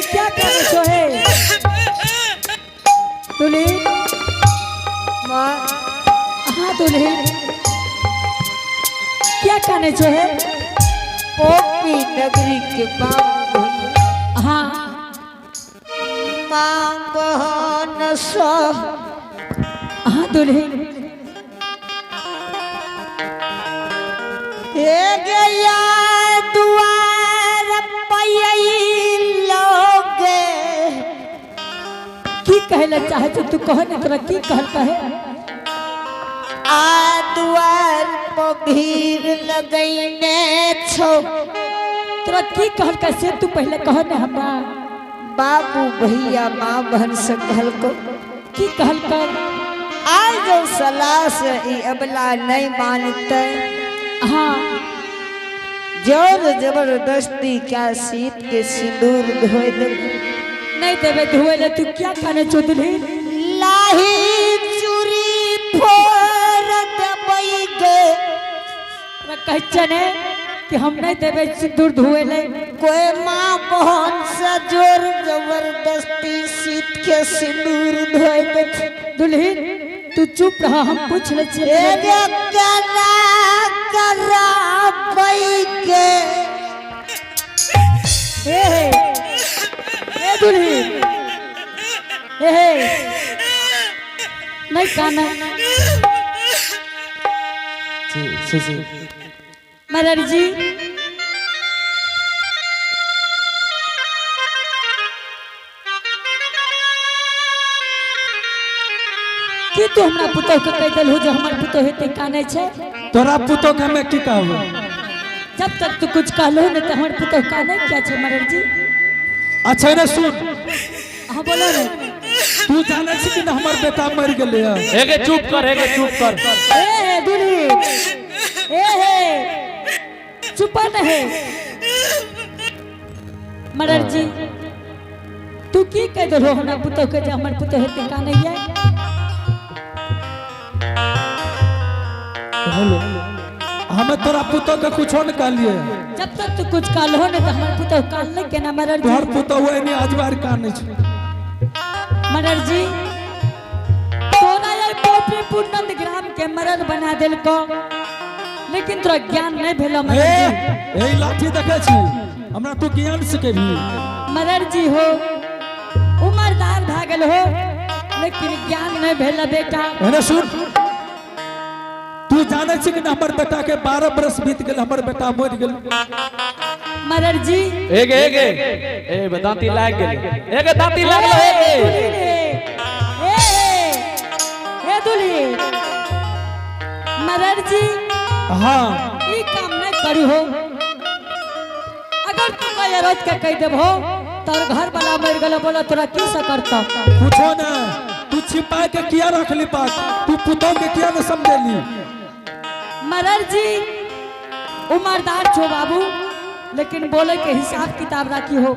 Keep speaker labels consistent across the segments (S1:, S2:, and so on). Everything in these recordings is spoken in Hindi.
S1: क्या कर छो है दुल्ही माँ? हाँ दुल्ही क्या कहने छो है?
S2: पोपी नगरी के बाबू
S1: हाँ
S2: माँ बहन सो।
S1: हाँ दुल्ही
S2: ये गया दुआर पयई लोगे
S1: की कहले चाहे तो तू कह ने तोरा की कहल कहे?
S2: आ दुआर पर भीड़ लगैने छो।
S1: तोरा की कहल का से तू पहले कह ने हमरा?
S2: बाबू भैया माँ बहन से कहल को
S1: की कहल कर?
S2: आज जो सलाह से ई अबला नहीं मानते
S1: हाँ
S2: जोर जबरदस्ती क्या सीत के सिंदूर धोए दे
S1: नहीं देवे धुए ले। तू क्या कहने छो दुल्ही?
S2: लाही चूरी फोड़ दबई गे।
S1: कहने कि हम नहीं देवे सिंदूर धुए ले।
S2: कोई माँ बहन से जोर जबरदस्ती सीत के सिंदूर धोए दे।
S1: दुल्ही तू चुप रहा हम पूछ ले छे।
S2: करा बई के
S1: ए दुल्ही ए नहीं काना
S3: जी
S1: महाराज जी कि तू हमरा पुतौ के कह देल हो जो हमर पुतौ हेते काने छे?
S3: तोरा पुतो के मैं की कहबो?
S1: जब तक तू कुछ कहलो न त हमर पुतौ काने क्या छे महाराज जी?
S3: अच्छा ने सुन,
S1: हां बोलो ने।
S3: तू जाने छी कि न हमर बेटा मर गेले है।
S4: एके चुप कर, एके चुप कर।
S1: ए दुली ए चुप न है महाराज जी। तू की कह देलो हमरा पुतौ के जे हमर पुतौ हेते काने है?
S3: हेलो हमें तोरा पुतो के कुछो न कहलिए।
S1: जब तक तू कुछ कहलो न त हमर पुतौ कान ले केना महाराज जी?
S3: तोहर पुतो ओए ने अजबार कान छै
S1: महाराज जी। तोरा ये पोपी पूर्णंद ग्राम के मरण बना देल को, लेकिन तोरा ज्ञान नहीं भेलो महाराज जी।
S3: ए लाठी देखे छी हमरा तू ज्ञान सिखेबी?
S1: महाराज जी हो उमरदार भ गेल हो लेकिन ज्ञान नहीं भेल बेटा।
S3: एने सुन, तू जाने छी कि न हमर बेटा के 12 बरस बीत गेल, हमर बेटा मर गेल।
S1: महाराज जी
S4: एके ए दांती लाग गेल, एके दांती लागलो।
S1: ए दुली महाराज जी
S3: हां
S1: ई काम नहीं करू हो। अगर तू कह रोज के कह देबो तोर घर वाला मर गेलो बोला तोरा की से करता?
S3: कुछो न, तू छिपा के किया रखली बात? तू पुतो के किया न समझेली?
S1: महाराज जी उमरदार छो बाबू, लेकिन बोले के हिसाब किताब राखी हो।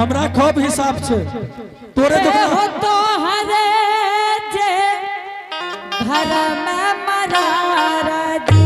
S3: हमरा खूब हिसाब छे तोरे
S1: हो तो हरे जे घर में महाराज जी।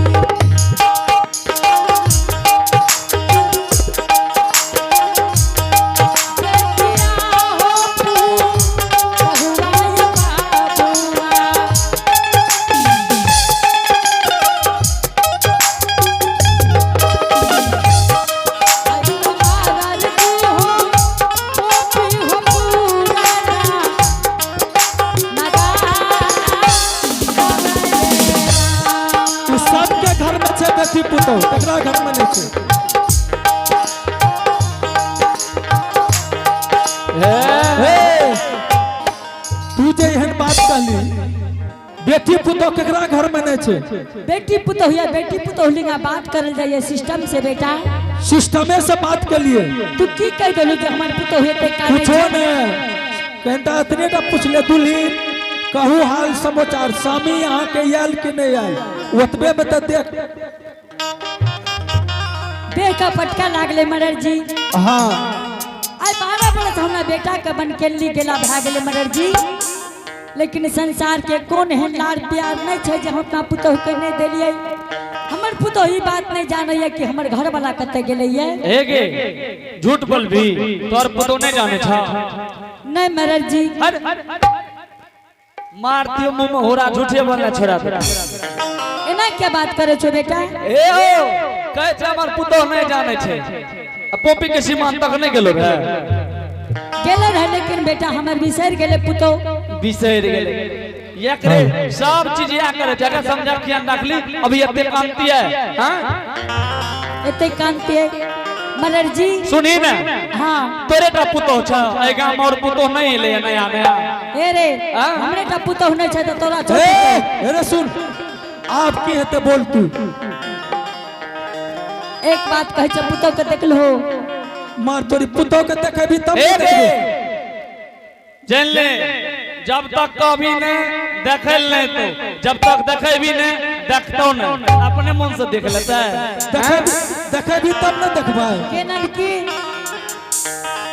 S3: कहली बेटी पुतो केकरा घर में नहीं छे?
S1: बेटी पुतोह या बेटी पुतोह लिंगा बात करल जाइए सिस्टम से बेटा।
S3: सिस्टमे से बात के लिए
S1: तू की कह देलू जे हमर पुतोह हेते का
S3: पूछो ने कहता इतने का पूछ ले दुल्हीन कहू हाल समाचार स्वामी यहाँ के आयल कि नहीं आयल ओतबे में तो देख
S1: देह का फटका लागले मरर जी।
S3: हाँ
S1: आई 12 बरस हमरा बेटा के बन के ली गेला भाग गेले मरर जी, लेकिन संसार के कौन है लाड़ प्यार नहीं छे जे हम अपना पुतोह के नहीं देलिए। हमर पुतोह ई बात नहीं जाने ये कि हमर घर वाला कते गेले ये।
S4: ए गे झूठ बोल भी तोर पुतो नहीं जाने छा।
S1: नहीं मरर जी
S4: मारती मुंह में होरा झूठे बोलना छोड़ा तेरा।
S1: एना क्या बात करे छो बेटा?
S4: ए हो कहे छे हमर पुतो नहीं जाने छे। अब पोपी के सीमान तक नहीं गेलो रे।
S1: गेले रहे लेकिन बेटा हमर बिसर गेले पुतोह।
S4: बिसर गेले ये करे सब चीज या करे जगह समझा किया रखली अभी एते कांति है। हां
S1: एते कांति है मरर जी।
S4: सुनी ना
S1: हां
S4: तोरे का पुतो छ ए गांव और पुतो नहीं ले नया नया।
S1: ए रे हमरे का पुतोह नहीं छ त तोरा छ।
S3: ए रे सुन आप की हेते बोल तू
S1: एक बात कहे छ पुतोह के देख लो
S3: मार तोरी पुतो के देखेबी तब देखबी।
S4: जान ले जब तक कभी ने देखल नहीं तो जब तक देखेबी ने देखतो न अपने मन से देख लेता है।
S3: देखेबी तब न देखबा
S1: के नन की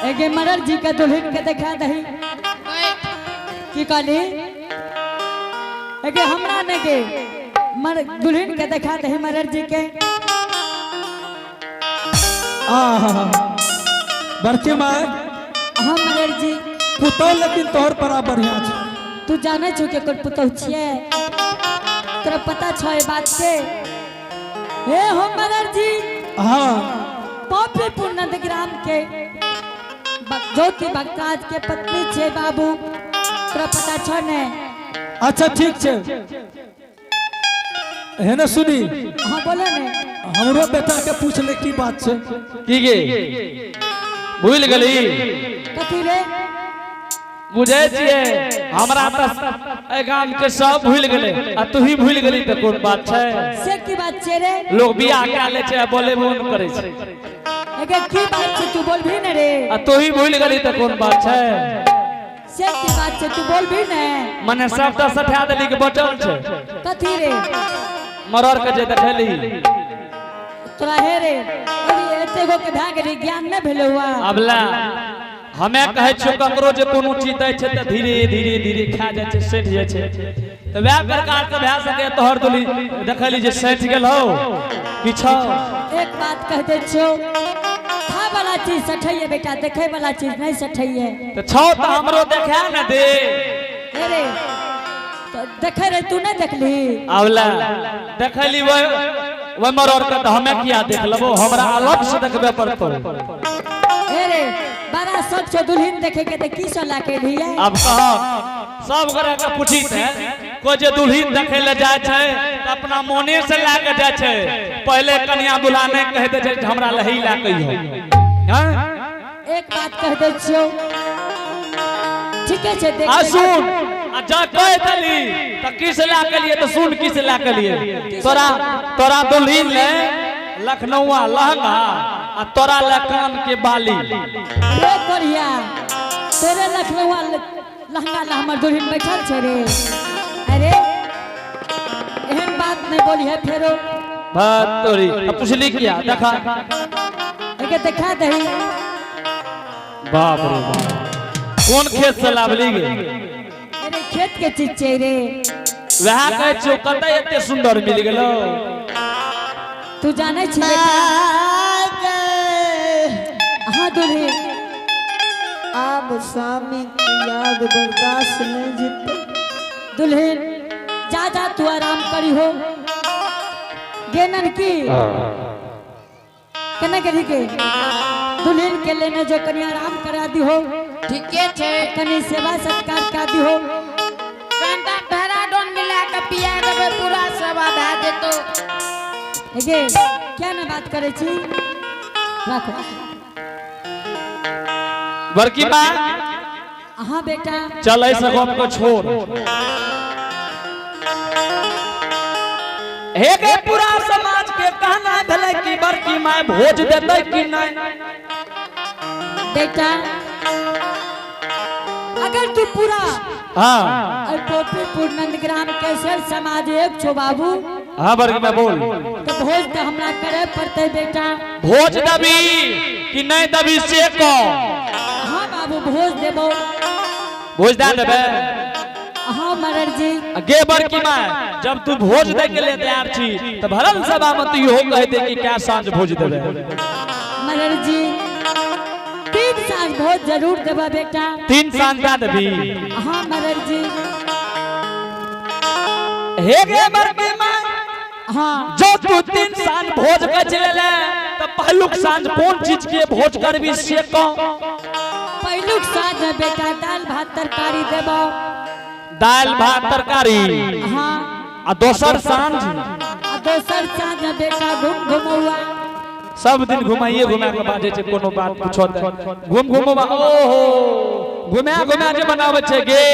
S1: एगे मरर जी के दुल्हन के देखा दही की कहली एगे हमरा ने के मर दुल्हन के देखा दही मरर जी के।
S3: बड़की माय
S1: हां मरर जी
S3: पुतो लेकिन तोहर बड़ा बढ़िया छ।
S1: तू जाने छो के कोन पुतोह छिए? तोरा पता छ ए बात के? हे हो मरर जी
S3: हाँ
S1: पापीपुर नंदग्राम के ज्योति भक्तराज के पत्नी छे बाबू। तोरा पता छ ने?
S3: अच्छा ठीक छे है ना सुनी
S1: हां बोले ने
S3: हमरो बेटा के पूछ ले की बात छे।
S4: की गे भूल गली
S1: कथी रे?
S4: बुझे छिए हमरा त ए गांव के सब भूल गेले आ तू ही भूल गेली त कोन बात छै?
S1: से की बात छे रे?
S4: लोग बियाह करा ले छै बोले मन करे छै।
S1: एगे की बात छे तू बोल भी न रे?
S4: आ तू ही भूल गेली त कोन बात छै?
S1: से की बात छे तू बोल भी न?
S4: मने सब त सठा देली के बचल छै।
S1: कथी रे?
S4: मरर के जे देखली
S1: तोरा हे रे अरे एते गो के भाग रे ज्ञान न भेलो हुआ।
S4: अबला हमें कहे छो ककरो जे कोनो चीज दै छै त धीरे धीरे धीरे खा जाय छै सेठ जाय छै त वह प्रकार के भए सके तोहर दुली देखली जे सेठ गेल हो पीछा।
S1: एक बात कह दे छो खा वाला चीज सठैये बेटा देखे वाला चीज नहीं सठैये।
S4: त छौ त हमरो देखा न दे।
S1: हे रे तो देखे रे तू न देखली?
S4: अबला देखली वो मरर के त हमें किया देख लेबो हमरा अलग से देखबे पड़तो।
S1: हे रे बड़ा सब छो दुल्हन देखे के त की सो लाके लिया?
S4: अब कहा सब घरे के पूछी छै कोई जे दुल्हन देखे ले जाय छै त अपना मोने से ला के जाय छै। पहले कन्या दुल्हा ने कह दे छै हमरा लही ला कहियो। हां
S1: एक बात कह दे छियो ठीक है देख
S4: आ सुन आ जा कह देली त किस ला के लिए त सुन किस ला के लिए तोरा दुल्हन ले लखनऊआ लहंगा आ तोरा ले कान के बाली।
S1: रे बढ़िया तेरे लखनऊआ लहंगा ला हमर दुल्हन बैठल छे रे। अरे एहन बात नहीं बोली है फेरो
S4: बात तोरी अब पूछली क्या देखा
S1: एके देखा दही।
S4: बाप रे बाप कौन खेत से लावली गे?
S1: अरे खेत के चीज छे रे।
S4: वह कहे छो कतै एते सुंदर मिल गेलो?
S1: तू जाने छी बेटा हां दुल्हन
S2: अब स्वामी की याद बर्दाश्त नहीं जीते।
S1: दुल्हन जा जा तू आराम करी हो गेनन की केना करी के दुल्हन के लेने जो कनी आराम करा दी हो
S2: ठीके छे
S1: कनी सेवा सत्कार कर दी हो।
S2: कंटा धरा डोन मिला के पिया देबे पूरा सेवा भ जेतो।
S1: एगे क्या ना बात करे छी रखो
S4: बड़की माँ
S1: हाँ बेटा
S4: चल ऐसे गप को छोड़। हे के पूरा समाज के कहना भले कि बड़की माय भोज देते कि नहीं।
S1: बेटा अगर तू पूरा
S4: हाँ
S1: और पोपीपुर नंदग्राम केसर समाज एक छो बाबू,
S4: हाँ बड़की माय बोल।
S1: तो भोज तो हमरा करे पड़ते बेटा।
S4: भोज दबी कि नहीं दबी से को।
S1: हाँ बाबू भोज देबो।
S4: भोज दे देबे।
S1: हाँ मरर जी।
S4: गे बड़की माय जब तू भोज दे के लिए तैयार छी तो भरल सभा में तू इहो कह दे कि क्या सांझ भोज देबे।
S1: मरर जी 3 सांझ भोज जरूर देबा बेटा।
S4: 3 सांझ दे देबी।
S1: हाँ मरर जी।
S4: हे गे बड़की माय
S1: हाँ
S4: जो तू 3 सांझ भोज के चले तो पहलुक सांझ कौन चीज के भोज करबी से को।
S1: पहलुक सांझ में बेटा दाल भात तरकारी देबो।
S4: दाल भात तरकारी।
S1: हाँ
S4: आ दोसर सांझ
S1: आ दोसर सांझ में बेटा घुमौआ।
S4: सब दिन घुमाइए घुमा के बाजे छे कोनो बात पूछो त घुम घुमवा। ओहो घुमा घुमा जे बनावे छे गे।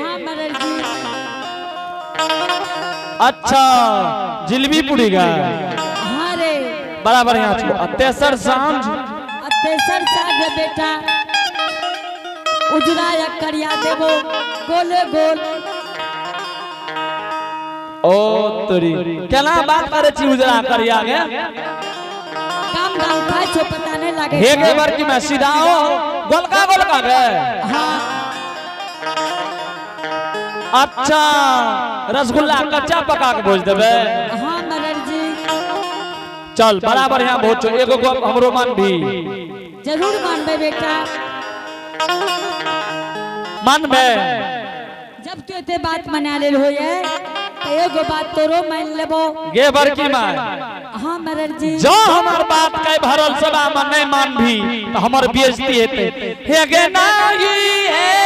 S1: हाँ मरर जी।
S4: अच्छा जिलेबी पूरी गा।
S1: हाँ रे।
S4: बड़ा बढ़िया छो। आ तेसर सांझ
S1: तेसर सांझ में बेटा उजरा या करिया देबो गोले गोल।
S4: ओ तोरी केना बात करे छी उजरा करिया गे।
S1: काम काम खाए छो पता नहीं लागे।
S4: हे गे बड़की में सीधाओ गोलका गोलका गे।
S1: हाँ
S4: अच्छा रसगुल्ला कच्चा पका के भोज देबे।
S1: हाँ मरर जी।
S4: चल बड़ा बढ़िया भोज छो। एगो गप हमरो मान भी।
S1: जरूर मानबे बेटा।
S4: मानबे
S1: जब तू एते बात मना ले हो ये तो एगो बात तोरो मान लेबो।
S4: गे बड़की माय
S1: हाँ मरर जी।
S4: जो हमार बात के भरल सभा में नहीं मान भी तो हमार बेइज्जती हेते। हे गे नाही है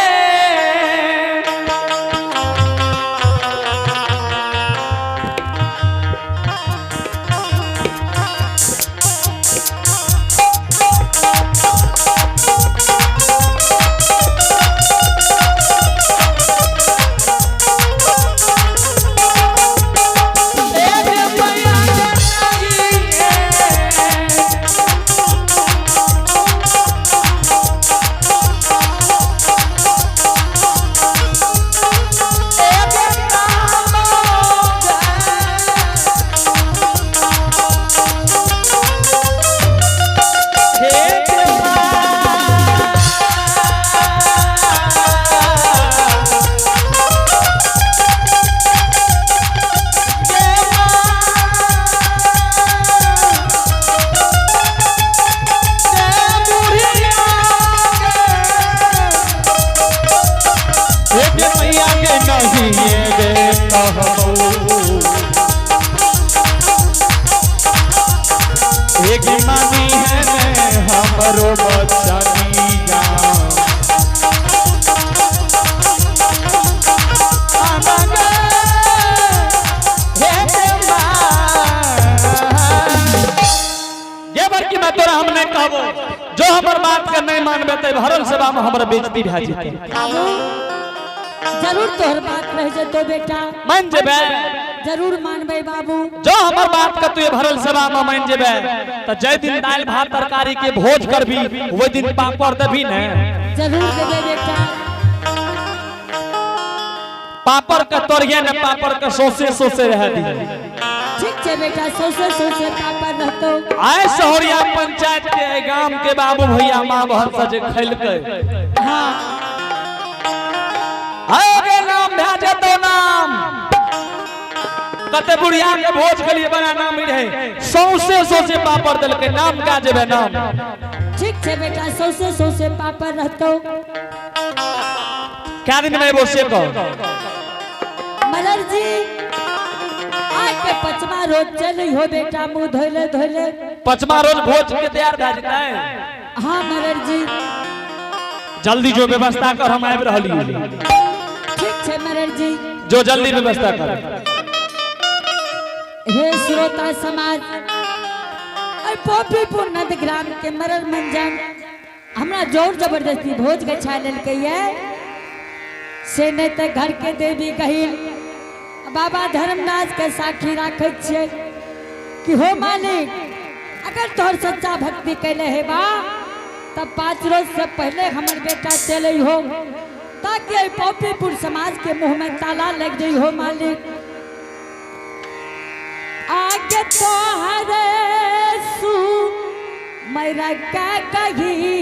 S4: एक मानी है हमरो बच्चा नीगा। ये बड़की मैं तोरा हम नहीं कहबो जो हमर बात के नहीं मानबे ते भरल सभा में हमर बेइज्जती भा जेते।
S1: जरूर तोहर बात रह जतो बेटा।
S4: मान जेबे
S1: जरूर मानबे बाबू।
S4: जो हमर बात के तू भरल सभा में मान जेबे त जय दिन दाल भात तरकारी के भोज करबी ओइ दिन पापड़ देबी ने।
S1: जरूर देबे बेटा।
S4: पापड़ के तोरिए ने पापड़ के सोसे सोसे रह दी।
S1: ठीक छे बेटा सोसे सोसे पापड़ रहतो।
S4: आय शहरिया पंचायत के गांव के बाबू भैया मां बहन से जे खैलकै।
S1: हाँ
S4: अरे नाम भेजे तो नाम कते बुढ़िया के भोज के लिए बना नाम रहे सौसे सोसे पापड़ दल के नाम का जेबे नाम।
S1: ठीक छे बेटा सोसे सोसे पापड़ रहतो।
S4: क्या दिन में वो से को
S1: मलर जी आज के 5वां रोज चली हो बेटा मुंह धोले धोले।
S4: 5वां रोज भोज के तैयार भ जतै।
S1: हाँ मलर जी।
S4: जल्दी जो व्यवस्था कर हम आबि रहली।
S1: ठीक छे मलर जी।
S4: जो जल्दी व्यवस्था कर।
S1: हे श्रोता समाज और पोपीपुर नंदग्राम के मरर मंजन हमरा जोर जबरदस्ती भोज के छा लेलकै ये से नहीं तो घर के देवी कही बाबा धर्मदास के साक्षी राखे छे कि हो मालिक अगर तोहर सच्चा भक्ति कैले है बा तब 5 रोज से पहले हमर बेटा चले हो ताकि पौपीपुर समाज के मुंह में ताला लग जाई हो मालिक। आगे तोहरे सु मेरा का कही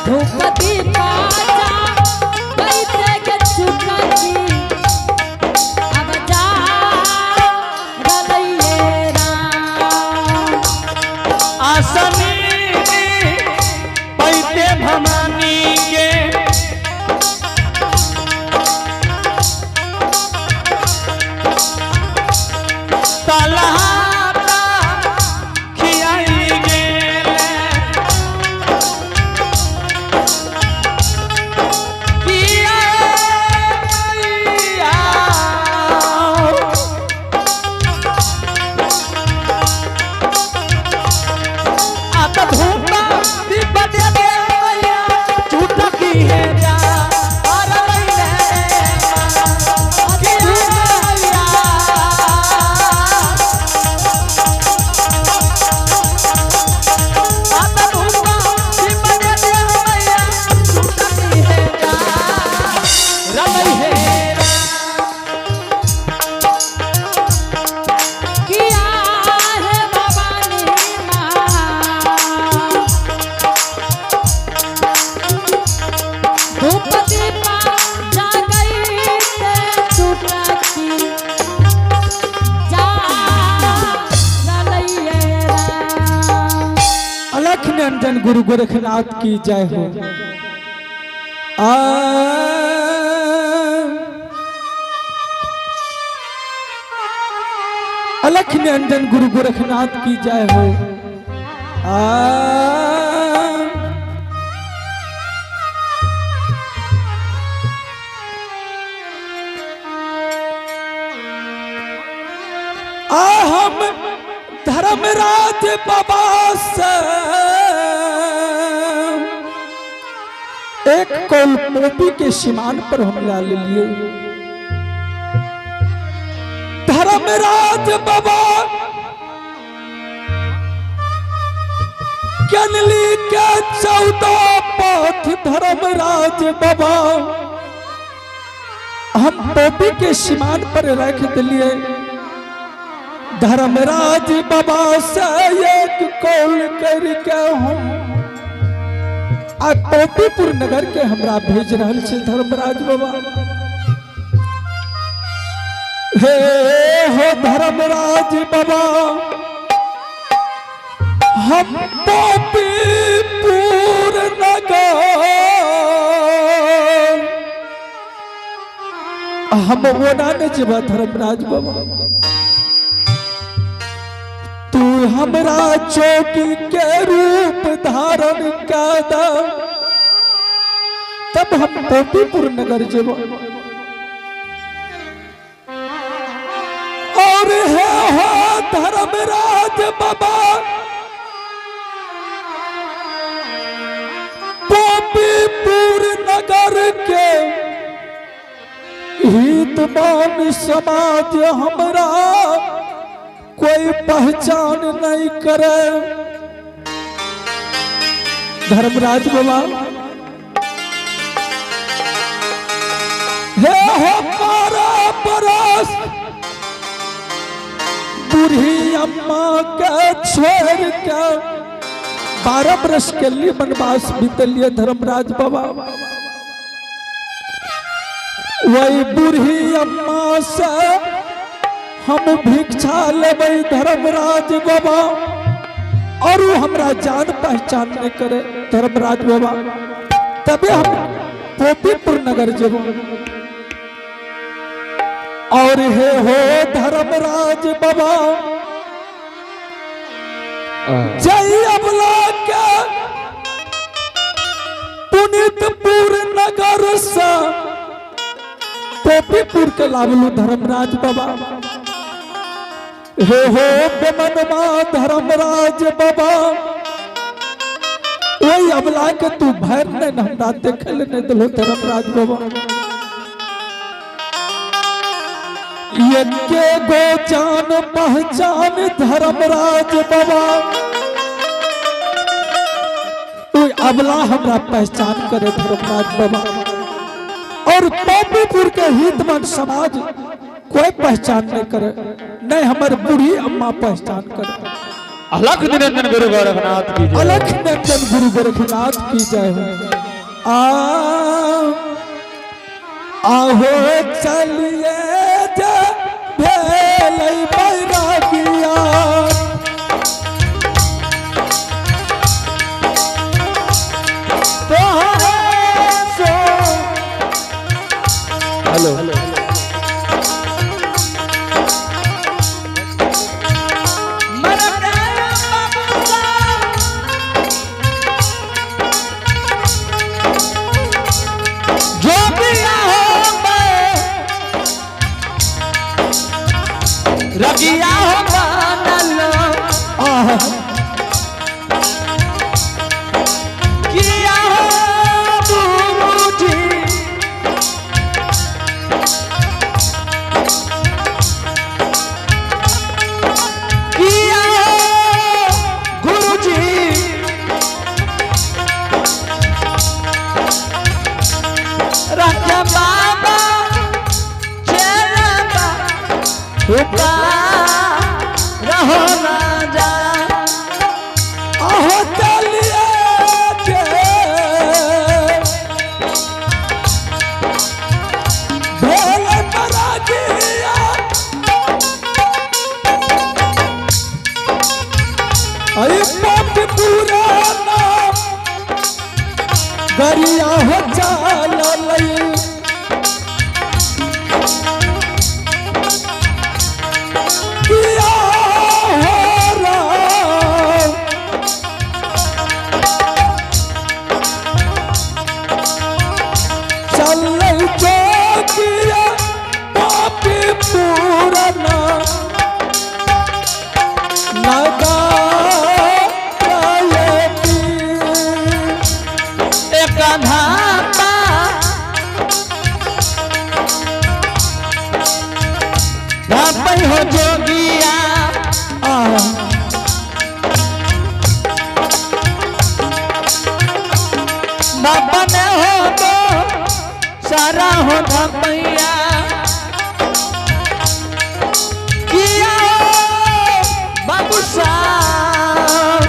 S1: धूपती पाजा बैठे के चुकाई अब जा रलैये राम
S4: आसनी पैते भवानी के
S3: निरंजन गुरु गोरखनाथ की जय हो। अलख निरंजन गुरु गोरखनाथ की जय हो। हम धर्मराज बाबा से एक कोलपोपी के सीमान पर हमला ले लिए। धर्मराज बाबा ज्ञानली के 14 पथ धर्मराज बाबा हम पोपी के सीमान पर रख दिए। धर्मराज बाबा से एक कॉल करके हम आ कोटीपुर नगर के हमरा भेज रहल छै धर्मराज बाबा। हे हो धर्मराज बाबा, हम कोटीपुर नगर हम ओना नहीं जेबा धर्मराज बाबा। तू हमरा चौकी के रूप धारण कर द, तब हम कोटीपुर नगर जेबा। और है हो धर्मराज बाबा, कोटीपुर नगर के हितमान समाज हमरा कोई पहचान नहीं करे। धर्मराज बाबा, हे हमारा बरस बूढ़ी अम्मा के छोड़ के 12 बरस के लिए वनवास बीतलिए धर्मराज बाबा। वही बूढ़ी अम्मा से हम भिक्षा लेबै धर्मराज बाबा, और वो हमरा जान पहचान नहीं करे धर्मराज बाबा, तबे हम कोटीपुर नगर जेबो। और हे हो धर्मराज बाबा, जय अबला के पुनितपुर नगर से कोटीपुर के लावलू धर्मराज बाबा। हे हो बेमनमा धर्मराज बाबा, वही अबला के तू भैर नहीं हमरा देखल नहीं दिलो धर्मराज बाबा। ये के गो जान पहचान धर्मराज बाबा, तू अबला हमरा पहचान करे धर्मराज बाबा। और कोटीपुर के हितमान समाज कोई पहचान नहीं करे, नहीं हमारे बूढ़ी अम्मा पहचान करे।
S4: अलख निरंजन गुरु गोरखनाथ की जय।
S3: अलख निरंजन गुरु गोरखनाथ की जय। आहो चलिए जे भेलै बैरागिया, हेलो
S2: रगिया हो बनलो किया हो बूढ़ी, किया हो गुरुजी, राजा बाबा चला बा रहो ना जा।
S3: आहो चलिए जे भेलै बैरागिया, अरे कोटीपुर नाम गरिया हो चललै।
S2: हो जोगिया बाबा ने हो तो सारा हो धपैया किया बाबू साहब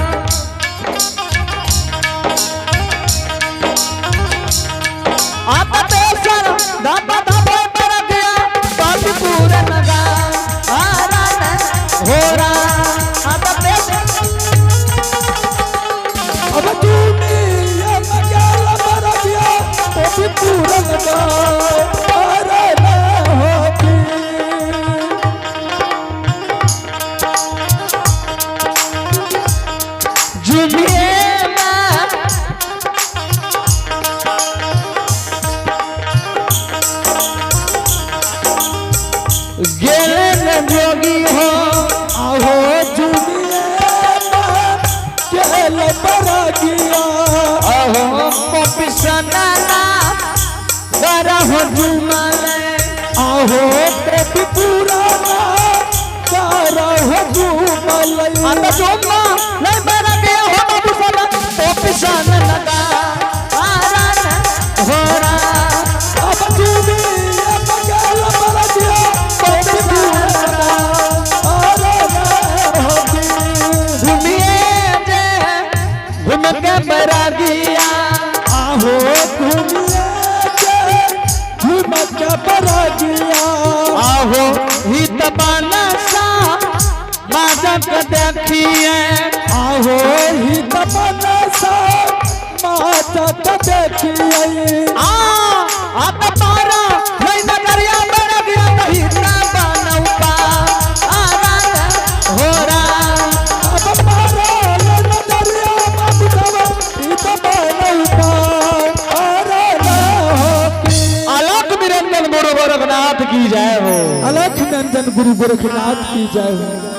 S3: दुनिया में गल मर गया तो भी पूरन का अरे ना होगी
S2: जुमिए गेले न जोगी हो
S3: आहो दुनिया में गल मर गया
S2: अहो पपिसना करा हो जुमल
S3: आहो तो पुराना सारा हुजूमल
S2: आता जुम्मा नहीं बरा गया हो पपिसना पपिसना लगा आरा न होरा
S3: अब दुनिया में गल मर गया तो भी पुराना अरे ना होगी
S2: घूमिए जे घूम के बरा गया
S3: आहो दुनिया के झुमक बरा गया
S2: आहो हित बनसा माजक देखिए
S3: आहो ही तमन्ना सा माता देखिए
S2: आप पारा नहीं नजरिया बन गया नहीं ना बनौपा आरा हो रहा
S3: अब मारा नजरिया मत दवा ही तमन्ना अरे ना होगी
S2: अलग निरंजन गुरु गोरखनाथ की जय हो
S3: अलख नंदन गुरु गोरखनाथ की जय हो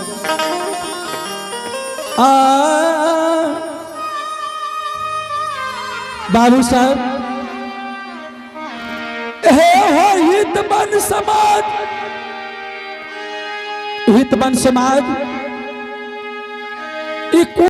S3: बाबू साहब हे हितमन समाज हितमन समाज